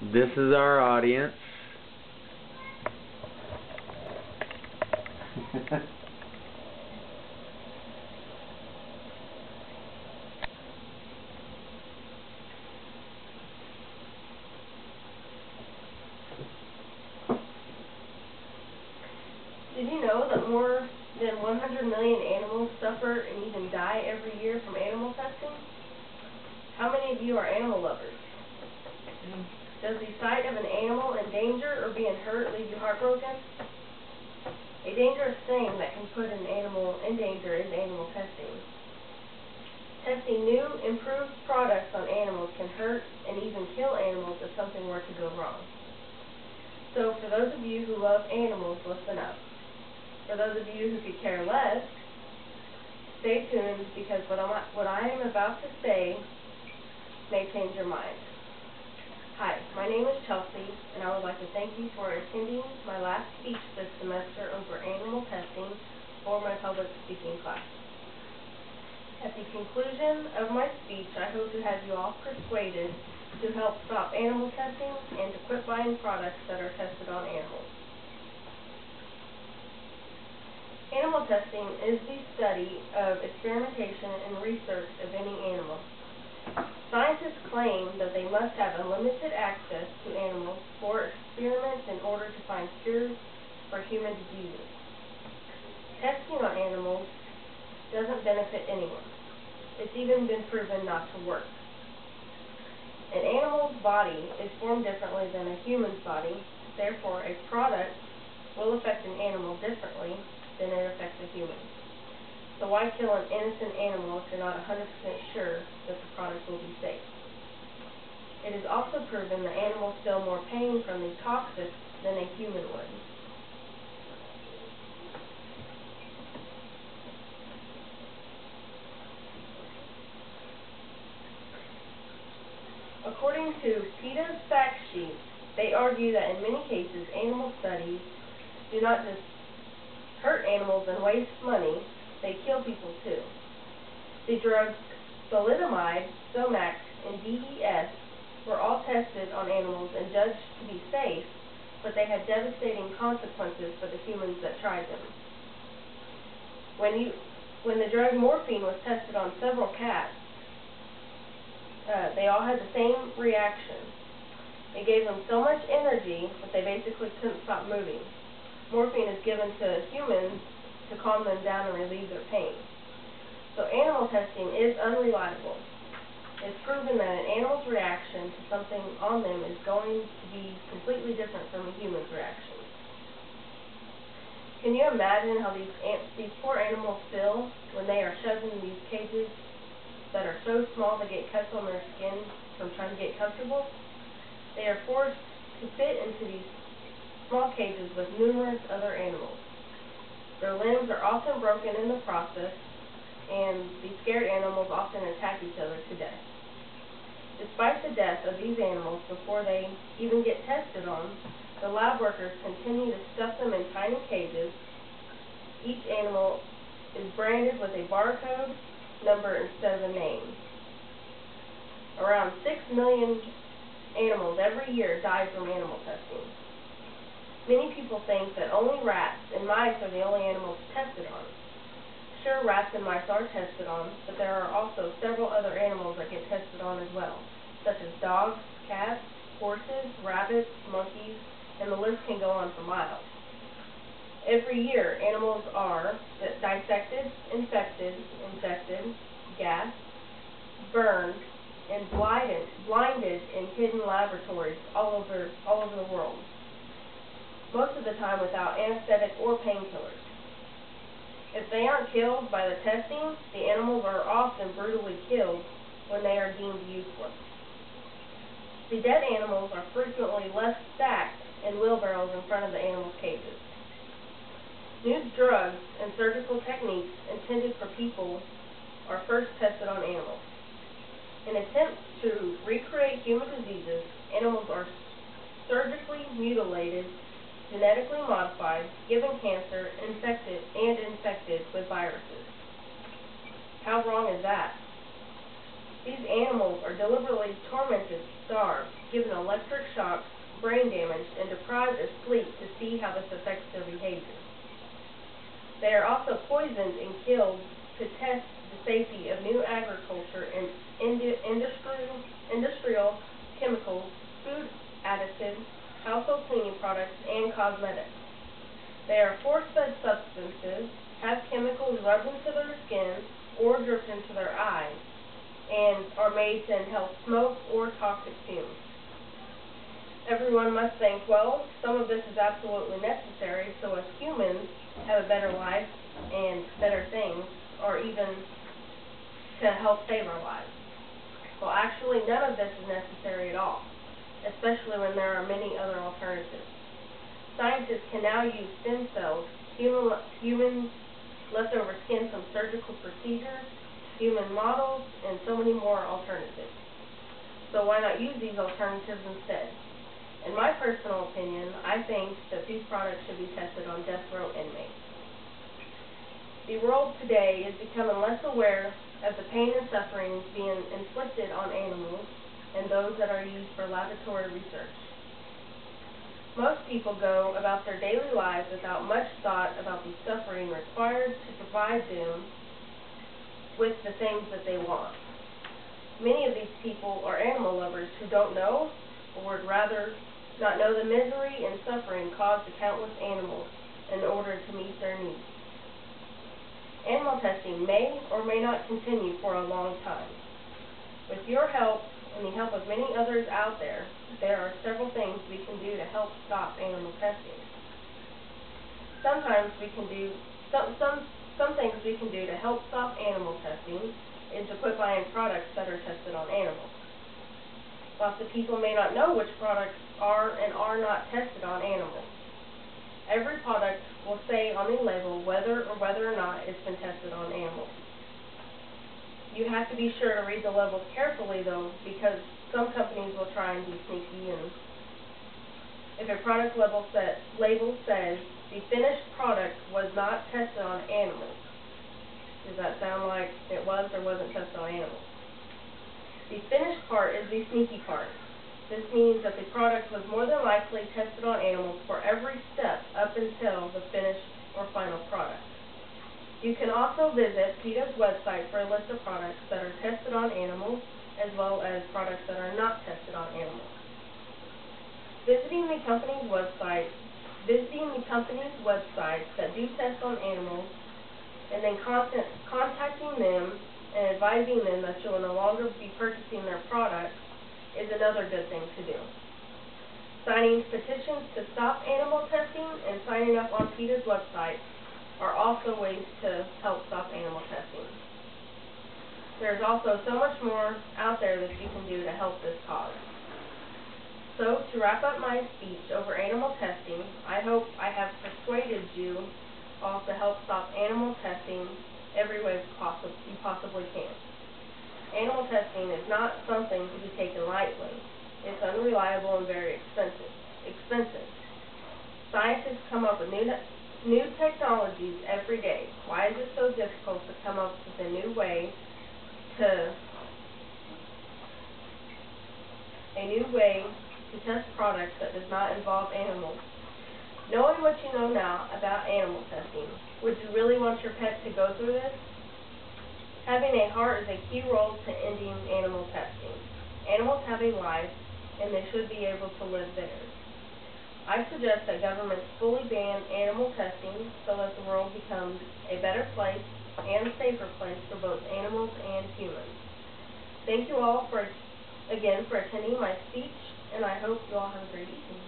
This is our audience. Did you know that more than 100 million animals suffer and even die every year from animal testing? How many of you are animal lovers? Does the sight of an animal in danger or being hurt leave you heartbroken? A dangerous thing that can put an animal in danger is animal testing. Testing new, improved products on animals can hurt and even kill animals if something were to go wrong. So for those of you who love animals, listen up. For those of you who could care less, stay tuned, because what I am about to say may change your mind. Hi, my name is Chelsea, and I would like to thank you for attending my last speech this semester over animal testing for my public speaking class. At the conclusion of my speech, I hope to have you all persuaded to help stop animal testing and to quit buying products that are tested on animals. Animal testing is the study of experimentation and research of any animal. Scientists claim that they must have unlimited access to animals for experiments in order to find cures for human diseases. Testing on animals doesn't benefit anyone. It's even been proven not to work. An animal's body is formed differently than a human's body, therefore a product will affect an animal differently than it affects a human. So why kill an innocent animal if you're not 100% sure that the product will be safe? It is also proven that animals feel more pain from these toxins than a human would. According to PETA's fact sheet, they argue that in many cases animal studies do not just hurt animals and waste money, they kill people too. The drugs thalidomide, Somax, and DES were all tested on animals and judged to be safe, but they had devastating consequences for the humans that tried them. When the drug morphine was tested on several cats, they all had the same reaction. It gave them so much energy that they basically couldn't stop moving. Morphine is given to humans to calm them down and relieve their pain. So animal testing is unreliable. It's proven that an animal's reaction to something on them is going to be completely different from a human's reaction. Can you imagine how these poor animals feel when they are shoved in these cages that are so small they get cuts on their skin from trying to get comfortable? They are forced to fit into these small cages with numerous other animals. Their limbs are often broken in the process, and these scared animals often attack each other to death. Despite the death of these animals before they even get tested on, the lab workers continue to stuff them in tiny cages. Each animal is branded with a barcode number instead of a name. Around 6 million animals every year die from animal testing. Many people think that only rats and mice are the only animals tested on. Sure, rats and mice are tested on, but there are also several other animals that get tested on as well, such as dogs, cats, horses, rabbits, monkeys, and the list can go on for miles. Every year, animals are dissected, infected, gassed, burned, and blinded in hidden laboratories all over the world, most of the time without anesthetic or painkillers. If they aren't killed by the testing, the animals are often brutally killed when they are deemed useless. The dead animals are frequently left stacked in wheelbarrows in front of the animals' cages. New drugs and surgical techniques intended for people are first tested on animals. In attempts to recreate human diseases, animals are surgically mutilated, genetically modified, given cancer, infected with viruses. How wrong is that? These animals are deliberately tormented, starved, given electric shocks, brain damage, and deprived of sleep to see how this affects their behavior. They are also poisoned and killed to test the safety of new agriculture and industrial chemicals, food additives, household cleaning products, and cosmetics. They are force-fed substances, have chemicals rubbed into their skin or dripped into their eyes, and are made to inhale smoke or toxic fumes. Everyone must think, well, some of this is absolutely necessary so us humans have a better life and better things, or even to help save our lives. Well, actually, none of this is necessary at all, especially when there are many other alternatives. Scientists can now use stem cells, human leftover skin from surgical procedures, human models, and so many more alternatives. So why not use these alternatives instead? In my personal opinion, I think that these products should be tested on death row inmates. The world today is becoming less aware of the pain and suffering being inflicted on animals and those that are used for laboratory research. Most people go about their daily lives without much thought about the suffering required to provide them with the things that they want. Many of these people are animal lovers who don't know or would rather not know the misery and suffering caused to countless animals in order to meet their needs. Animal testing may or may not continue for a long time. With your help and the help of many others out there, there are several things we can do to help stop animal testing. Some things we can do to help stop animal testing is to quit buying products that are tested on animals. Lots of people may not know which products are and are not tested on animals. Every product will say on the label whether or not it's been tested on animals. You have to be sure to read the labels carefully, though, because some companies will try and be sneaky, and if a product label says the finished product was not tested on animals, does that sound like it was or wasn't tested on animals? The finished part is the sneaky part. This means that the product was more than likely tested on animals for every step up until the finished or final product. You can also visit PETA's website for a list of products that are tested on animals, as well as products that are not tested on animals. Visiting the company's websites that do test on animals, and then contacting them and advising them that you will no longer be purchasing their products is another good thing to do. Signing petitions to stop animal testing and signing up on PETA's website are also ways to help stop animal testing. There's also so much more out there that you can do to help this cause. So, to wrap up my speech over animal testing, I hope I have persuaded you all to help stop animal testing every way you possibly can. Animal testing is not something to be taken lightly. It's unreliable and very expensive. Scientists come up with new technologies every day. Why is it so difficult to come up with a new way to test products that does not involve animals? Knowing what you know now about animal testing, would you really want your pet to go through this? Having a heart is a key role to ending animal testing. Animals have a life, and they should be able to live theirs. I suggest that governments fully ban animal testing so that the world becomes a better place and safer place for both animals and humans. Thank you all again for attending my speech, and I hope you all have a great evening.